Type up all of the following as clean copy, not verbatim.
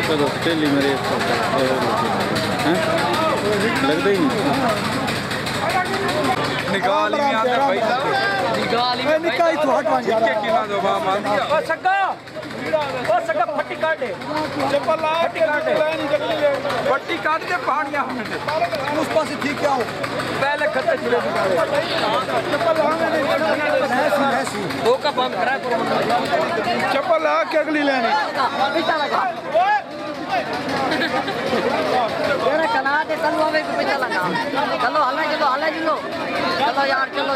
चलो स्टेली मेरे लगता ही नहीं निकाल ही आता भाई निकाल ही निकाल तो हट मान जा किला दो बा मान दिया बस सका फट्टी काट दे चप्पल ला फट्टी काट दे फट्टी काट दे पहाड़ियां उस पास ठीक क्या हो पहले खत्ते चले चप्पल ला ऐसी दो का बम खड़ा करो चप्पल ला के अगली लेनी तेरे कना के चलो आवे को पीछे लगा चलो हल्ला चलो चलो यार चलो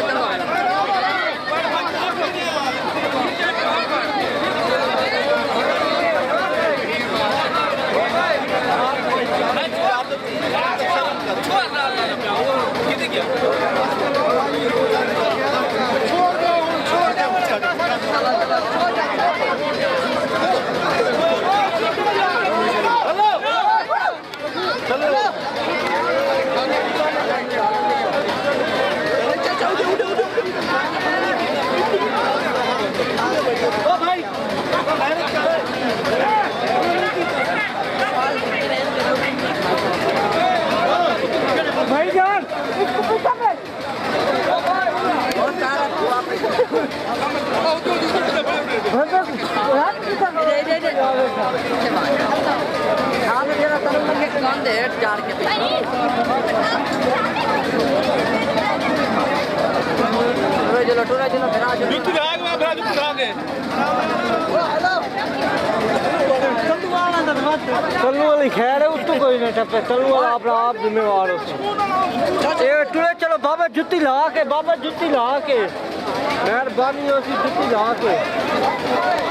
चलू वाली खैर है उसको कोई नहीं टपे चलू वाला अपना आप जिम्मेवार हो टूरे चलो बाबा जुत्ती ला के मेहरबानी हो सी जुत्ती ला के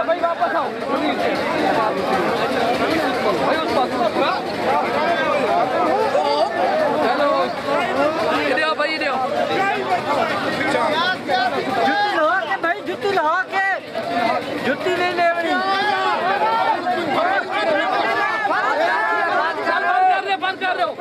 भाई वापस आओ जुत्ती लगा के जुत्ती नहीं ले बंद कर रहे हो